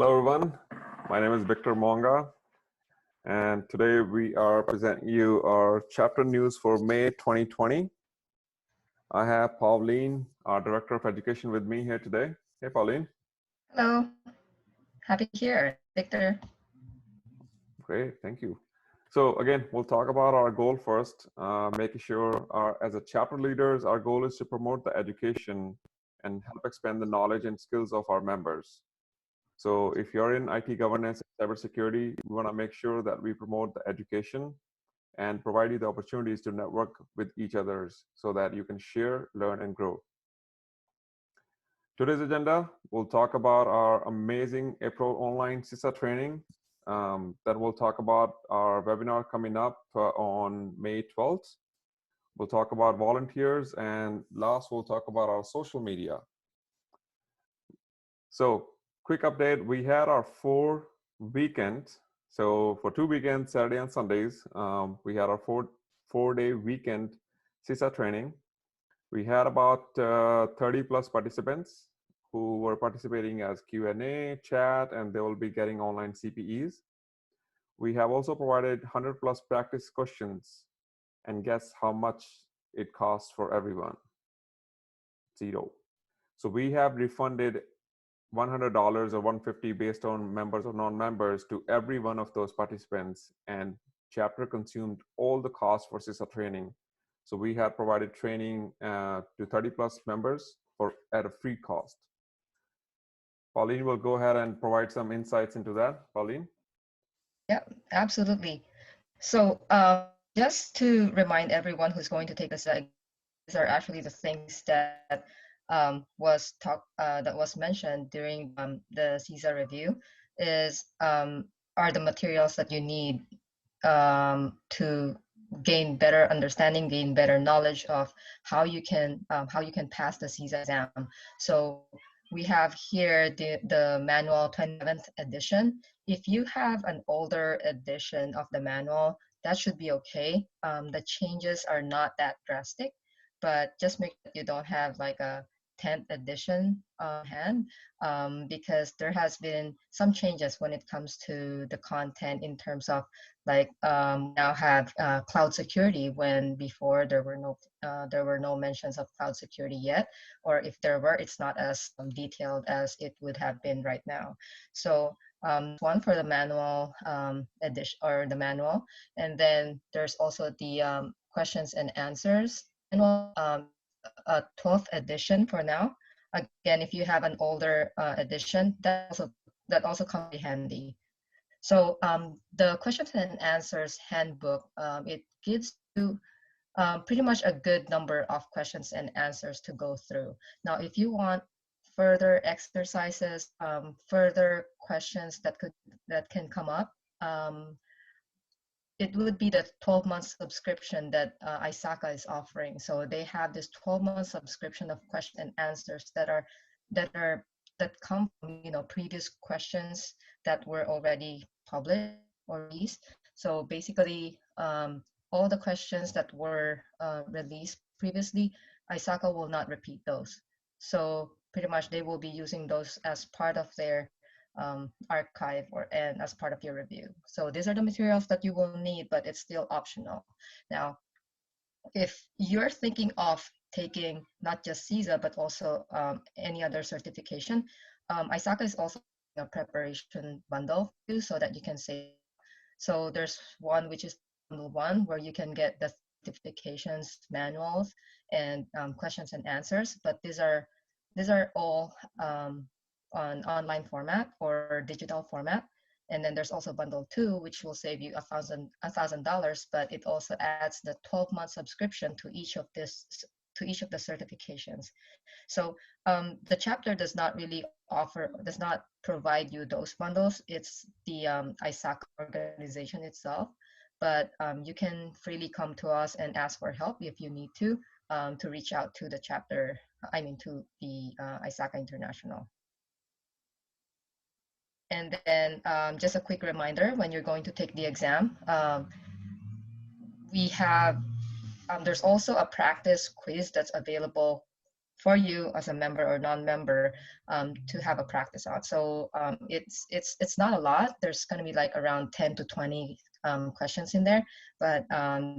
Hello everyone, my name is Victor Monga, and today we are presenting you our chapter news for May 2020. I have Pauline, our Director of Education, with me here today. Hey Pauline. Hello, happy to be here, Victor. Great, thank you. So again, we'll talk about our goal first, making sure as a chapter leaders, our goal is to promote the education and help expand the knowledge and skills of our members. So if you're in IT governance and cybersecurity, we want to make sure that we promote the education and provide you the opportunities to network with each others so that you can share, learn, and grow. Today's agenda, we'll talk about our amazing April online CISA training. Then we'll talk about our webinar coming up on May 12th. We'll talk about volunteers, and last we'll talk about our social media. So quick update, we had our 4 weekends. So for 2 weekends, Saturday and Sundays, we had our 4-day weekend CISA training. We had about 30 plus participants who were participating as Q&A, chat, and they will be getting online CPEs. We have also provided 100 plus practice questions, and guess how much it costs for everyone? $0. So we have refunded $100 or $150 based on members or non-members to every one of those participants, and chapter consumed all the costs for CISA training. So we have provided training to 30 plus members at a free cost. Pauline will go ahead and provide some insights into that. Pauline? Yeah, absolutely. So just to remind everyone who's going to take this, these are actually the things that was mentioned during the CISA review are the materials that you need to gain better understanding, gain better knowledge of how you can pass the CISA exam. So we have here the manual 27th edition. If you have an older edition of the manual, that should be okay. The changes are not that drastic, but just make sure you don't have like a 10th edition on hand, because there has been some changes when it comes to the content in terms of like now have cloud security, when before there were no mentions of cloud security yet, or if there were, it's not as detailed as it would have been right now. So one for the manual edition or the manual, and then there's also the questions and answers manual, 12th edition for now. Again, if you have an older edition, that also comes in handy. So the questions and answers handbook, it gives you pretty much a good number of questions and answers to go through. Now, if you want further exercises, further questions that can come up, it would be the 12-month subscription that ISACA is offering. So they have this 12-month subscription of questions and answers that come from previous questions that were already published or released. So basically, all the questions that were released previously, ISACA will not repeat those. So pretty much they will be using those as part of their archive and as part of your review. So these are the materials that you will need, but it's still optional. Now, if you're thinking of taking not just CISA, but also any other certification, ISACA is also a preparation bundle too, so that you can save. So there's one which is bundle 1, where you can get the certifications, manuals, and questions and answers. But these are all on online format or digital format. And then there's also bundle 2, which will save you $1,000, but it also adds the 12-month subscription to each of the certifications. So the chapter does not provide you those bundles. It's the ISACA organization itself, but you can freely come to us and ask for help if you need to reach out to the chapter, to the ISACA International. And then just a quick reminder, when you're going to take the exam, we have, there's also a practice quiz that's available for you as a member or non-member to have a practice on. So it's not a lot. There's going to be like around 10 to 20 questions in there, but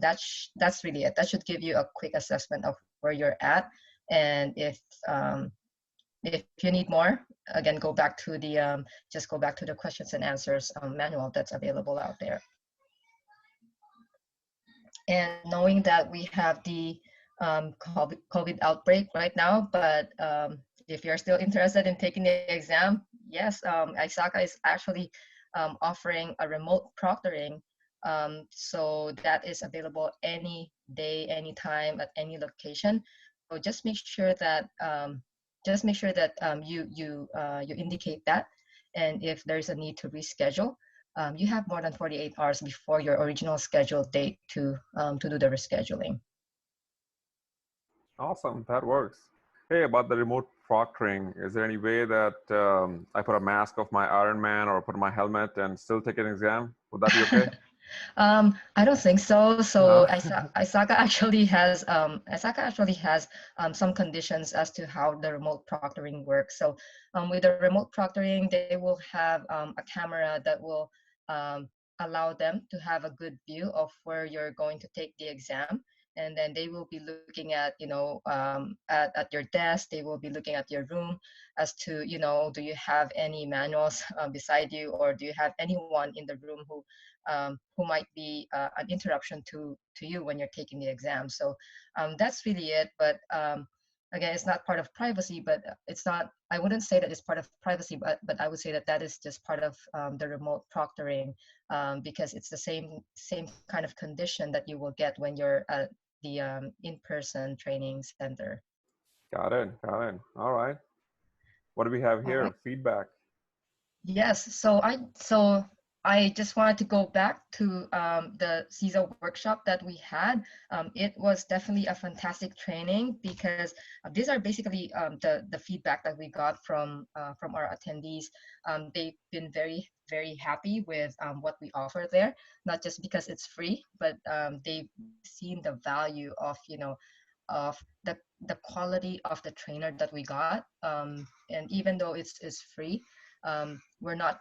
that's really it. That should give you a quick assessment of where you're at, and if you need more, again, go back to the just go back to the questions and answers manual that's available out there. And knowing that we have the COVID outbreak right now, but if you're still interested in taking the exam, yes, ISACA is actually offering a remote proctoring. So that is available any day, anytime, at any location. So just make sure that you indicate that, and if there's a need to reschedule, you have more than 48 hours before your original scheduled date to do the rescheduling. Awesome, that works. Hey, about the remote proctoring, is there any way that I put a mask of my Iron Man or put my helmet and still take an exam? Would that be okay? I don't think so. So No? ISACA actually has some conditions as to how the remote proctoring works. So with the remote proctoring, they will have a camera that will allow them to have a good view of where you're going to take the exam. And then they will be looking at, at your desk. They will be looking at your room as to, do you have any manuals beside you, or do you have anyone in the room who might be an interruption to you when you're taking the exam. So that's really it. But again, it's not part of privacy, but it's not, I wouldn't say that it's part of privacy, but I would say that that is just part of the remote proctoring, because it's the same kind of condition that you will get when you're at the in-person training center. Got it, got it. All right. What do we have All right. here? Feedback. Yes, so I just wanted to go back to the CISA workshop that we had. It was definitely a fantastic training, because these are basically the feedback that we got from our attendees. They've been very happy with what we offer there, not just because it's free, but they've seen the value of of the quality of the trainer that we got. And even though it's free, we're not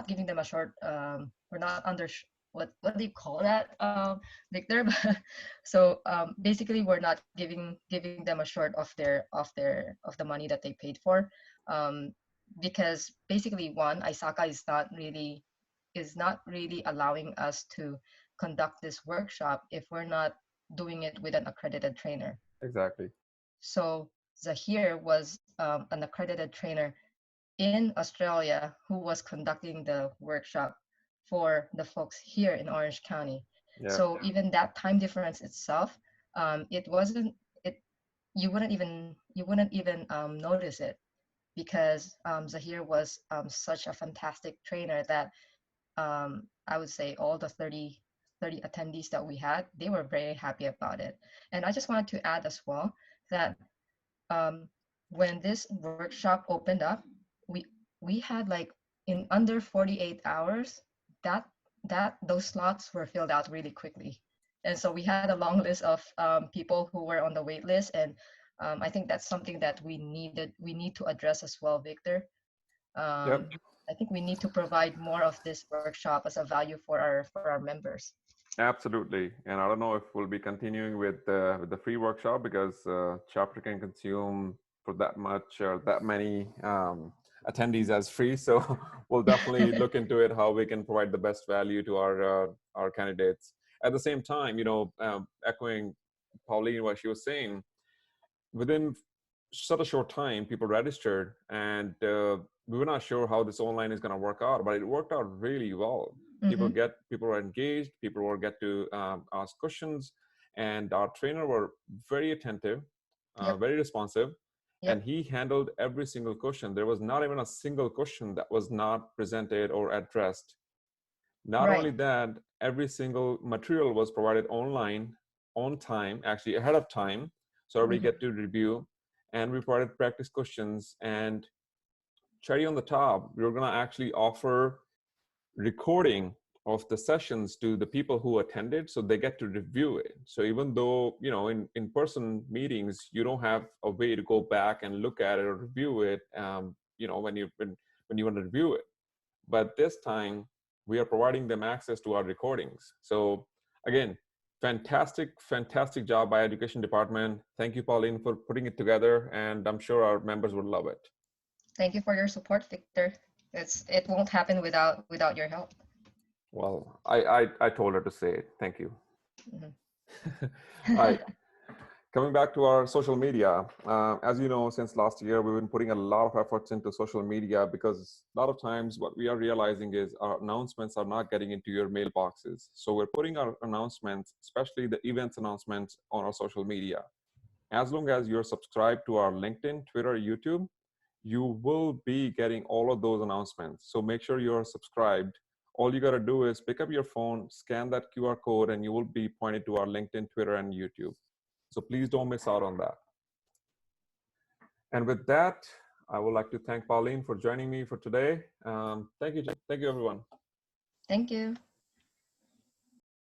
giving them a short, we're not under what do you call that, Victor? So basically we're not giving them a short of the money that they paid for, because basically, one, ISACA is not really allowing us to conduct this workshop if we're not doing it with an accredited trainer. Exactly. So Zahir was an accredited trainer in Australia who was conducting the workshop for the folks here in Orange County. Yeah, So even that time difference itself, it wasn't it you wouldn't even notice it, because Zahir was such a fantastic trainer that I would say all the 30 attendees that we had, they were very happy about it. And I just wanted to add as well that um, when this workshop opened up, we we had like in under 48 hours that those slots were filled out really quickly, and so we had a long list of people who were on the wait list, and I think that's something that we need to address as well, Victor. yep, I think we need to provide more of this workshop as a value for our members. absolutely. And I don't know if we'll be continuing with the free workshop, because chapter can consume for that much or that many attendees as free. So we'll definitely look into it, how we can provide the best value to our candidates. At the same time, echoing Pauline, what she was saying, within such a short time, people registered, and we were not sure how this online is going to work out, but it worked out really well. Mm-hmm. People were engaged, people were get to ask questions, and our trainer were very attentive, Yep. very responsive, and Yep. he handled every single question. There was not even a single question that was not presented or addressed. Not Right. only that, every single material was provided online on time, actually ahead of time, so everybody Mm-hmm. get to review. And we provided practice questions. And cherry on the top, we were going to actually offer recording of the sessions to the people who attended, so they get to review it. So even though, in person meetings, you don't have a way to go back and look at it or review it, when you want to review it. But this time we are providing them access to our recordings. So again, fantastic job by education department. Thank you, Pauline, for putting it together, and I'm sure our members would love it. Thank you for your support, Victor. It won't happen without your help. Well, I told her to say it. Thank you. All right. Coming back to our social media, as you know, since last year, we've been putting a lot of efforts into social media, because a lot of times what we are realizing is our announcements are not getting into your mailboxes. So we're putting our announcements, especially the events announcements, on our social media. As long as you're subscribed to our LinkedIn, Twitter, YouTube, you will be getting all of those announcements. So make sure you're subscribed. All you got to do is pick up your phone, scan that QR code, and you will be pointed to our LinkedIn, Twitter, and YouTube. So please don't miss out on that. And with that, I would like to thank Pauline for joining me for today. Thank you, everyone. Thank you.